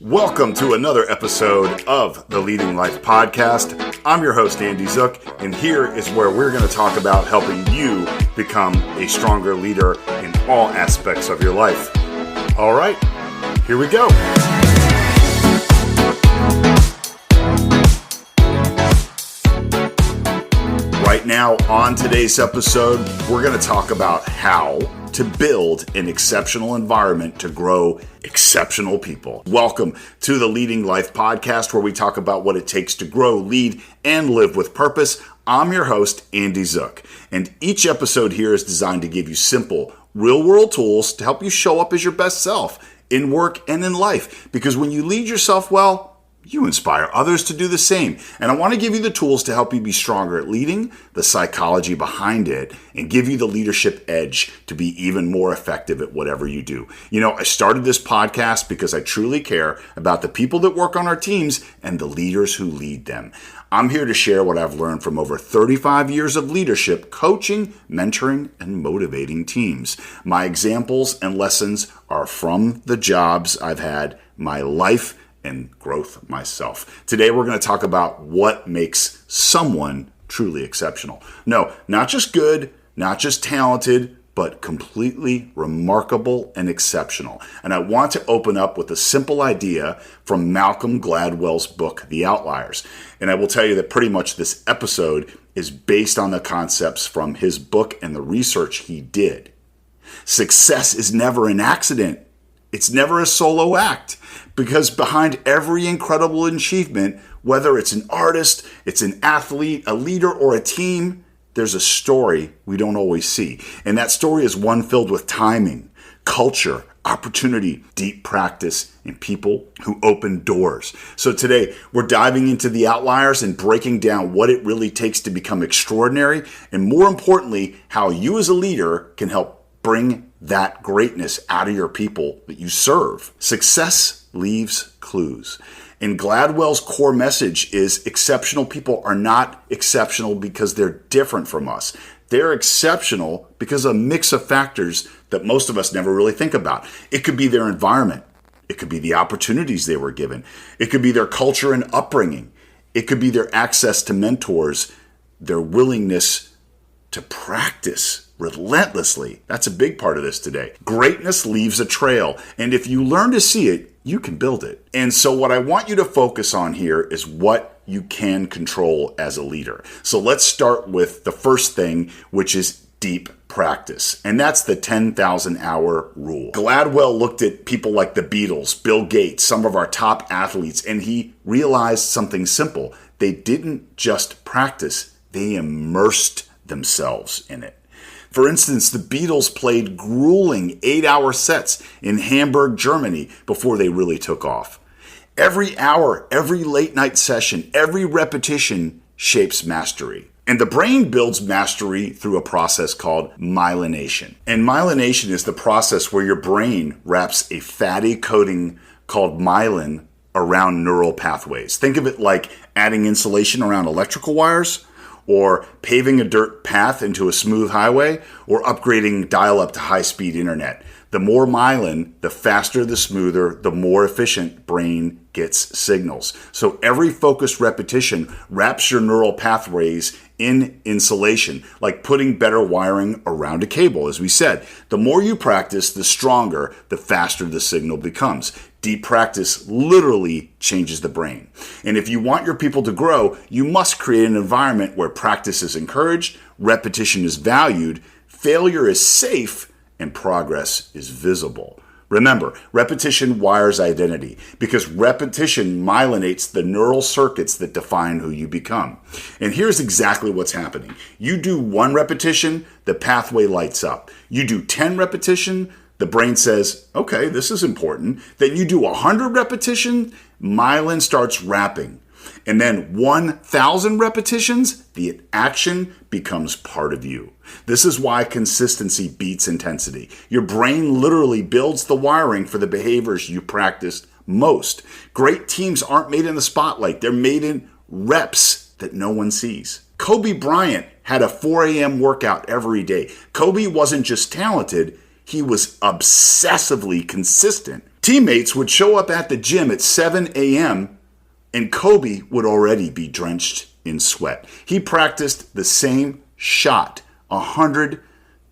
Welcome to another episode of the Leading Life Podcast. I'm your host, Andy Zook, and here is where we're going to talk about helping you become a stronger leader in all aspects of your life. All right, here we go. Right now, on today's episode, we're going to talk about how to build an exceptional environment to grow exceptional people. Welcome to the Leading Life Podcast, where we talk about what it takes to grow, lead, and live with purpose. I'm your host, Andy Zook, and each episode here is designed to give you simple, real-world tools to help you show up as your best self in work and in life. Because when you lead yourself well, you inspire others to do the same. And I want to give you the tools to help you be stronger at leading, the psychology behind it, and give you the leadership edge to be even more effective at whatever you do. You know, I started this podcast because I truly care about the people that work on our teams and the leaders who lead them. I'm here to share what I've learned from over 35 years of leadership, coaching, mentoring, and motivating teams. My examples and lessons are from the jobs I've had, my life, and growth myself. Today, we're going to talk about what makes someone truly exceptional. No, not just good, not just talented, but completely remarkable and exceptional. And I want to open up with a simple idea from Malcom Gladwell's book, The Outliers. And I will tell you that pretty much this episode is based on the concepts from his book and the research he did. Success is never an accident. It's never a solo act, because behind every incredible achievement, whether it's an artist, it's an athlete, a leader, or a team, there's a story we don't always see. And that story is one filled with timing, culture, opportunity, deep practice, and people who open doors. So today, we're diving into the outliers and breaking down what it really takes to become extraordinary, and more importantly, how you as a leader can help bring that greatness out of your people that you serve. Success leaves clues. And Gladwell's core message is exceptional people are not exceptional because they're different from us. They're exceptional because of a mix of factors that most of us never really think about. It could be their environment. It could be the opportunities they were given. It could be their culture and upbringing. It could be their access to mentors, their willingness to practice relentlessly. That's a big part of this today. Greatness leaves a trail, and if you learn to see it, you can build it. And so what I want you to focus on here is what you can control as a leader. So let's start with the first thing, which is deep practice. And that's the 10,000 hour rule. Gladwell looked at people like the Beatles, Bill Gates, some of our top athletes, and he realized something simple. They didn't just practice, they immersed themselves in it. For instance, the Beatles played grueling 8-hour sets in Hamburg, Germany before they really took off. Every hour, every late night session, every repetition shapes mastery. And the brain builds mastery through a process called myelination. And myelination is the process where your brain wraps a fatty coating called myelin around neural pathways. Think of it like adding insulation around electrical wires, or paving a dirt path into a smooth highway, or upgrading dial-up to high-speed internet. The more myelin, the faster, the smoother, the more efficient brain gets signals. So every focused repetition wraps your neural pathways in insulation, like putting better wiring around a cable, as we said. The more you practice, the stronger, the faster the signal becomes. Deep practice literally changes the brain. And if you want your people to grow, you must create an environment where practice is encouraged, repetition is valued, failure is safe, and progress is visible. Remember, repetition wires identity because repetition myelinates the neural circuits that define who you become. And here's exactly what's happening. You do 1 repetition, the pathway lights up. You do 10 repetition, the brain says, okay, this is important. Then you do 100 repetitions, myelin starts wrapping. And then 1,000 repetitions, the action becomes part of you. This is why consistency beats intensity. Your brain literally builds the wiring for the behaviors you practiced most. Great teams aren't made in the spotlight. They're made in reps that no one sees. Kobe Bryant had a 4 a.m. workout every day. Kobe wasn't just talented, he was obsessively consistent. Teammates would show up at the gym at 7 a.m. and Kobe would already be drenched in sweat. He practiced the same shot 100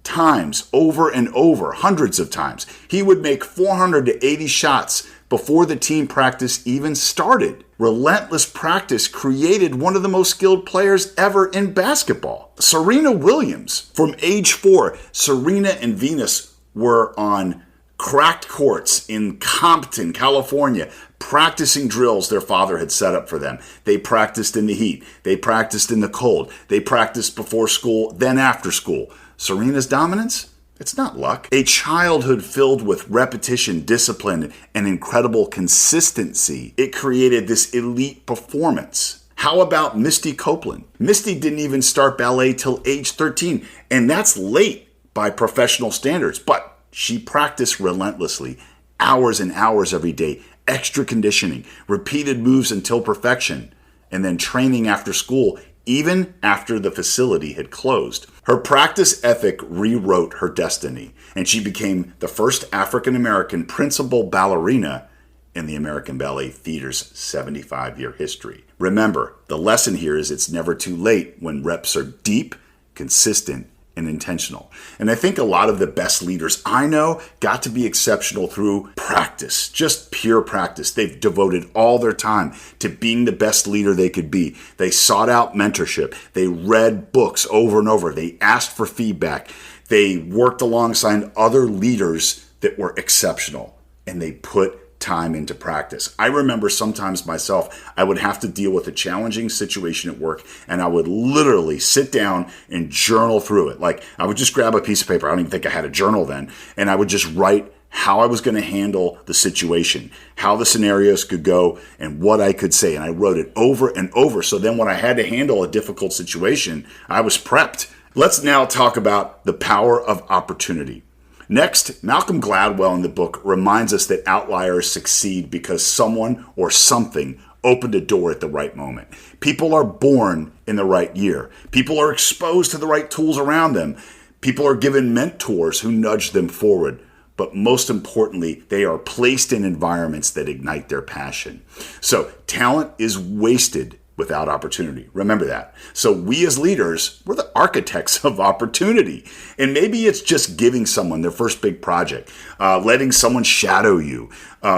times over and over, hundreds of times. He would make 480 shots before the team practice even started. Relentless practice created one of the most skilled players ever in basketball. Serena Williams. From age 4, Serena and Venus were on cracked courts in Compton, California, practicing drills their father had set up for them. They practiced in the heat. They practiced in the cold. They practiced before school, then after school. Serena's dominance? It's not luck. A childhood filled with repetition, discipline, and incredible consistency. It created this elite performance. How about Misty Copeland? Misty didn't even start ballet till age 13, and that's late by professional standards, but she practiced relentlessly, hours and hours every day, extra conditioning, repeated moves until perfection, and then training after school, even after the facility had closed. Her practice ethic rewrote her destiny, and she became the first African-American principal ballerina in the American Ballet Theater's 75-year history. Remember, the lesson here is it's never too late when reps are deep, consistent, and intentional. And I think a lot of the best leaders I know got to be exceptional through practice, just pure practice. They've devoted all their time to being the best leader they could be. They sought out mentorship. They read books over and over. They asked for feedback. They worked alongside other leaders that were exceptional, and they put time into practice. I remember sometimes myself, I would have to deal with a challenging situation at work, and I would literally sit down and journal through it. Like, I would just grab a piece of paper. I don't even think I had a journal then. And I would just write how I was going to handle the situation, how the scenarios could go, and what I could say. And I wrote it over and over. So then when I had to handle a difficult situation, I was prepped. Let's now talk about the power of opportunity. Next, Malcom Gladwelland in the book reminds us that outliers succeed because someone or something opened a door at the right moment. People are born in the right year. People are exposed to the right tools around them. People are given mentors who nudge them forward. But most importantly, they are placed in environments that ignite their passion. So talent is wasted without opportunity. Remember that. So we as leaders, we're the architects of opportunity. And maybe it's just giving someone their first big project, letting someone shadow you,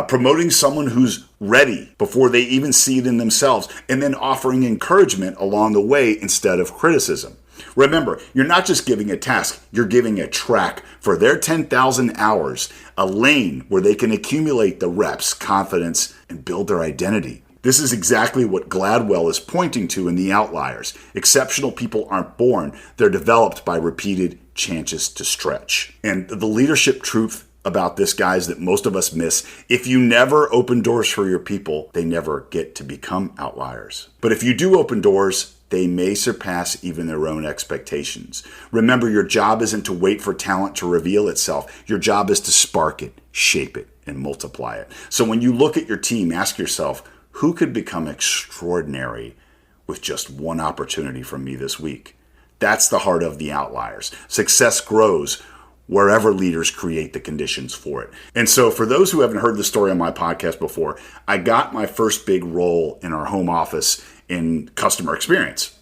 promoting someone who's ready before they even see it in themselves, and then offering encouragement along the way instead of criticism. Remember, you're not just giving a task, you're giving a track for their 10,000 hours, a lane where they can accumulate the reps, confidence, and build their identity. This is exactly what Gladwell is pointing to in the Outliers. Exceptional people aren't born. They're developed by repeated chances to stretch. And the leadership truth about this, guys, that most of us miss: if you never open doors for your people, they never get to become outliers. But if you do open doors, they may surpass even their own expectations. Remember, your job isn't to wait for talent to reveal itself. Your job is to spark it, shape it, and multiply it. So when you look at your team, ask yourself, who could become extraordinary with just one opportunity from me this week? That's the heart of the Outliers. Success grows wherever leaders create the conditions for it. And so for those who haven't heard the story on my podcast before, I got my first big role in our home office in customer experience.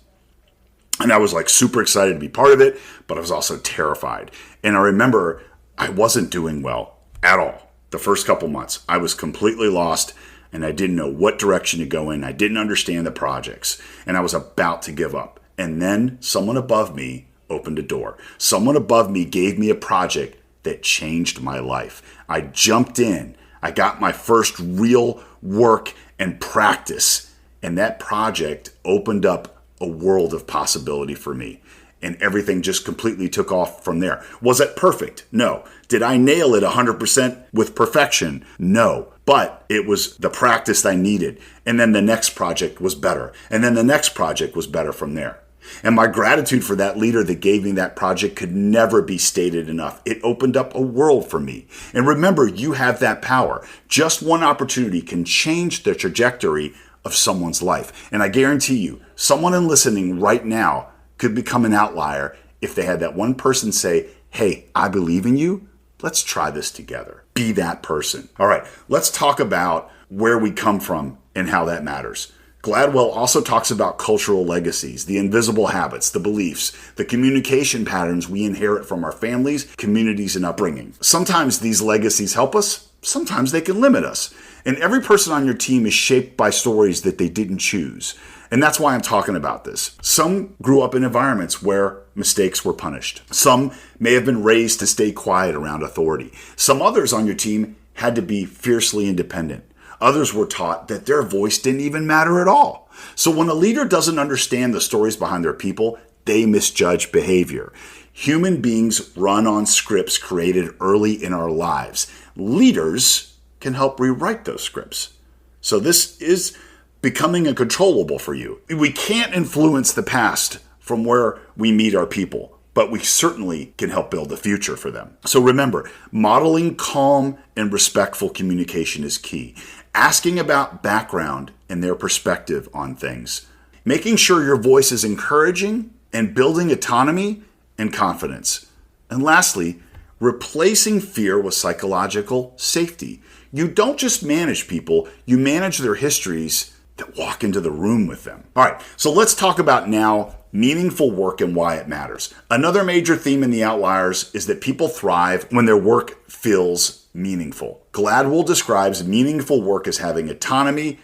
And I was like super excited to be part of it, but I was also terrified. And I remember I wasn't doing well at all. The first couple months, I was completely lost. And I didn't know what direction to go in. I didn't understand the projects. And I was about to give up. And then someone above me opened a door. Someone above me gave me a project that changed my life. I jumped in. I got my first real work and practice. And that project opened up a world of possibility for me. And everything just completely took off from there. Was it perfect? No. Did I nail it 100% with perfection? No. But it was the practice I needed. And then the next project was better. And then the next project was better from there. And my gratitude for that leader that gave me that project could never be stated enough. It opened up a world for me. And remember, you have that power. Just one opportunity can change the trajectory of someone's life. And I guarantee you, someone listening right now could become an outlier if they had that one person say, hey, I believe in you. Let's try this together. Be that person. All right, let's talk about where we come from and how that matters. Gladwell also talks about cultural legacies, the invisible habits, the beliefs, the communication patterns we inherit from our families, communities, and upbringing. Sometimes these legacies help us, sometimes they can limit us. And every person on your team is shaped by stories that they didn't choose. And that's why I'm talking about this. Some grew up in environments where mistakes were punished. Some may have been raised to stay quiet around authority. Some others on your team had to be fiercely independent. Others were taught that their voice didn't even matter at all. So when a leader doesn't understand the stories behind their people, they misjudge behavior. Human beings run on scripts created early in our lives. Leaders can help rewrite those scripts. So this is becoming uncontrollable for you. We can't influence the past from where we meet our people, but we certainly can help build the future for them. So remember, modeling calm and respectful communication is key. Asking about background and their perspective on things. Making sure your voice is encouraging and building autonomy and confidence. And lastly, replacing fear with psychological safety. You don't just manage people, you manage their histories that walk into the room with them. All right, so let's talk about now meaningful work and why it matters. Another major theme in the Outliers is that people thrive when their work feels meaningful. Gladwell describes meaningful work as having autonomy,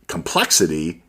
complexity,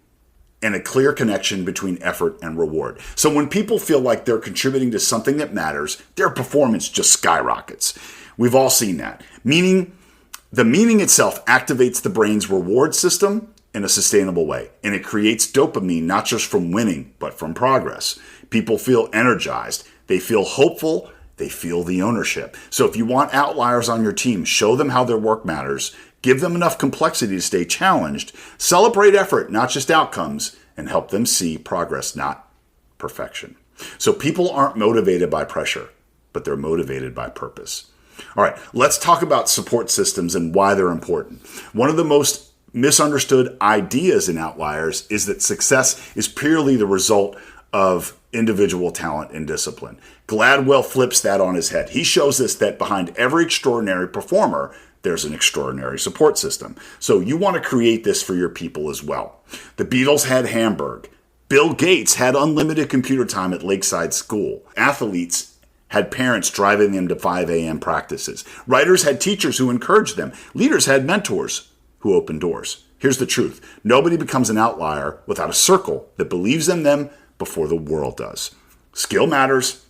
and a clear connection between effort and reward. So when people feel like they're contributing to something that matters, their performance just skyrockets. We've all seen that. The meaning itself activates the brain's reward system in a sustainable way. And it creates dopamine, not just from winning, but from progress. People feel energized. They feel hopeful. They feel the ownership. So if you want outliers on your team, show them how their work matters. Give them enough complexity to stay challenged. Celebrate effort, not just outcomes, and help them see progress, not perfection. So people aren't motivated by pressure, but they're motivated by purpose. All right, let's talk about support systems and why they're important. One of the most misunderstood ideas in Outliers is that success is purely the result of individual talent and discipline. Gladwell flips that on his head. He shows us that behind every extraordinary performer, there's an extraordinary support system. So you want to create this for your people as well. The Beatles had Hamburg. Bill Gates had unlimited computer time at Lakeside School. Athletes had parents driving them to 5 a.m. practices. Writers had teachers who encouraged them. Leaders had mentors who opened doors. Here's the truth. Nobody becomes an outlier without a circle that believes in them before the world does. Skill matters,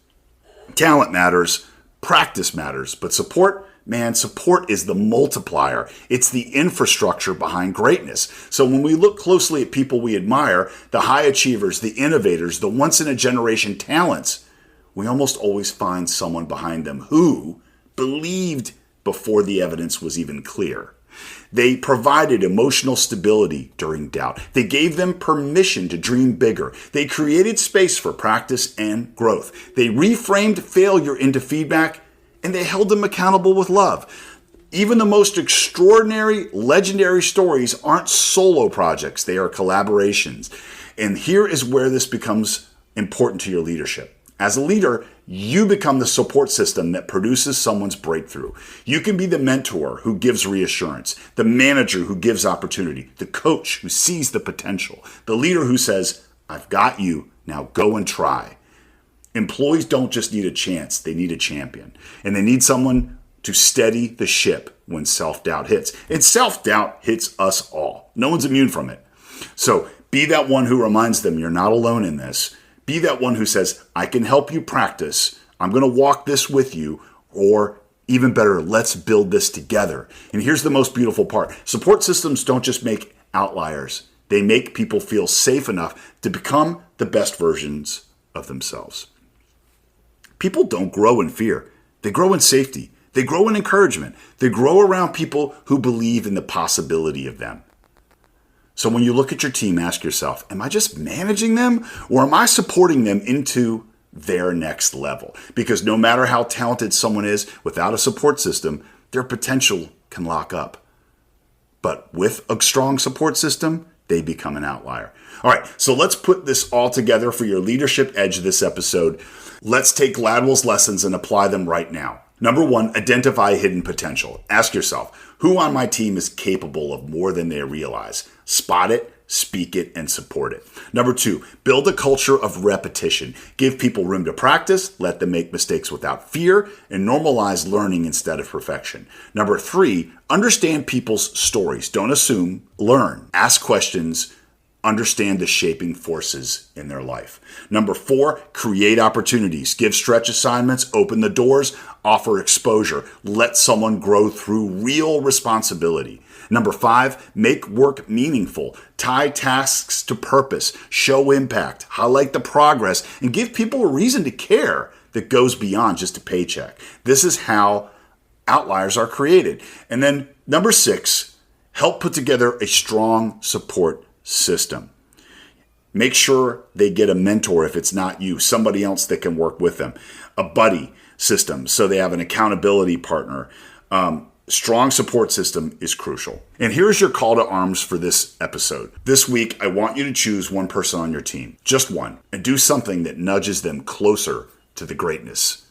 talent matters, practice matters, but support is the multiplier. It's the infrastructure behind greatness. So when we look closely at people we admire, the high achievers, the innovators, the once-in-a-generation talents, we almost always find someone behind them who believed before the evidence was even clear. They provided emotional stability during doubt. They gave them permission to dream bigger. They created space for practice and growth. They reframed failure into feedback, and they held them accountable with love. Even the most extraordinary, legendary stories aren't solo projects. They are collaborations. And here is where this becomes important to your leadership. As a leader, you become the support system that produces someone's breakthrough. You can be the mentor who gives reassurance, the manager who gives opportunity, the coach who sees the potential, the leader who says, I've got you, now go and try. Employees don't just need a chance, they need a champion. And they need someone to steady the ship when self-doubt hits. And self-doubt hits us all. No one's immune from it. So be that one who reminds them you're not alone in this. Be that one who says, I can help you practice. I'm going to walk this with you. Or even better, let's build this together. And here's the most beautiful part. Support systems don't just make outliers. They make people feel safe enough to become the best versions of themselves. People don't grow in fear. They grow in safety. They grow in encouragement. They grow around people who believe in the possibility of them. So when you look at your team, ask yourself, am I just managing them or am I supporting them into their next level? Because no matter how talented someone is, without a support system, their potential can lock up. But with a strong support system, they become an outlier. All right, so let's put this all together for your leadership edge this episode. Let's take Gladwell's lessons and apply them right now. Number one, identify hidden potential. Ask yourself, who on my team is capable of more than they realize? Spot it, speak it, and support it. Number two, build a culture of repetition. Give people room to practice, let them make mistakes without fear, and normalize learning instead of perfection. Number three, understand people's stories. Don't assume, learn. Ask questions, understand the shaping forces in their life. Number four, create opportunities. Give stretch assignments, open the doors, offer exposure. Let someone grow through real responsibility. Number five, make work meaningful. Tie tasks to purpose, show impact, highlight the progress, and give people a reason to care that goes beyond just a paycheck. This is how outliers are created. And then number six, help put together a strong support system. Make sure they get a mentor if it's not you, somebody else that can work with them, a buddy system so they have an accountability partner. Strong support system is crucial. And here's your call to arms for this episode. This week, I want you to choose one person on your team, just one, and do something that nudges them closer to the greatness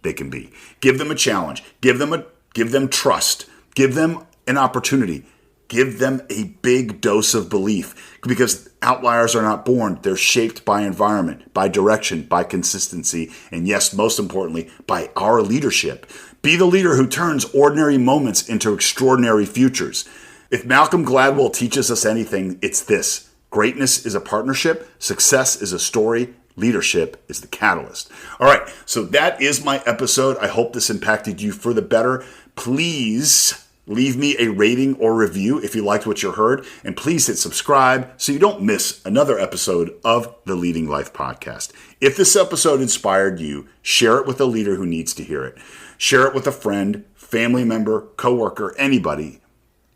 they can be. Give them a challenge. Give them trust. Give them an opportunity. Give them a big dose of belief, because outliers are not born. They're shaped by environment, by direction, by consistency, and yes, most importantly, by our leadership. Be the leader who turns ordinary moments into extraordinary futures. If Malcom Gladwell teaches us anything, it's this: greatness is a partnership, success is a story, leadership is the catalyst. All right, so that is my episode. I hope this impacted you for the better. Please leave me a rating or review if you liked what you heard, and please hit subscribe so you don't miss another episode of the Leading Life Podcast. If this episode inspired you, share it with a leader who needs to hear it. Share it with a friend, family member, coworker, anybody.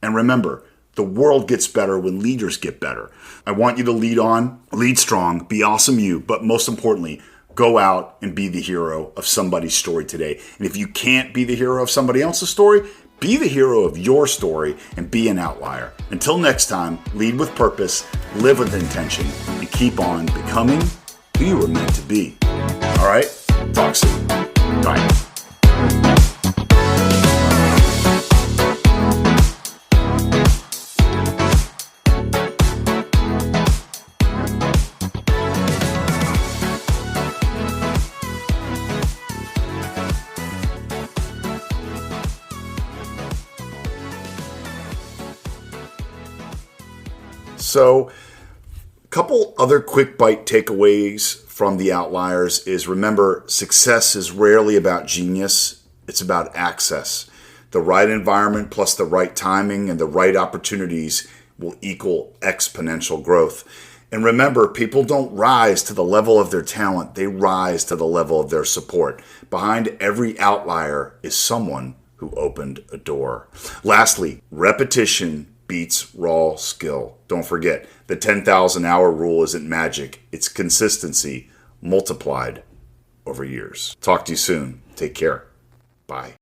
And remember, the world gets better when leaders get better. I want you to lead on, lead strong, be awesome you, but most importantly, go out and be the hero of somebody's story today. And if you can't be the hero of somebody else's story, be the hero of your story and be an outlier. Until next time, lead with purpose, live with intention, and keep on becoming who you were meant to be. All right? Talk soon. Bye. So, a couple other quick bite takeaways from the outliers is, remember, success is rarely about genius. It's about access. The right environment plus the right timing and the right opportunities will equal exponential growth. And remember, people don't rise to the level of their talent. They rise to the level of their support. Behind every outlier is someone who opened a door. Lastly, repetition beats raw skill. Don't forget, the 10,000 hour rule isn't magic. It's consistency multiplied over years. Talk to you soon. Take care. Bye.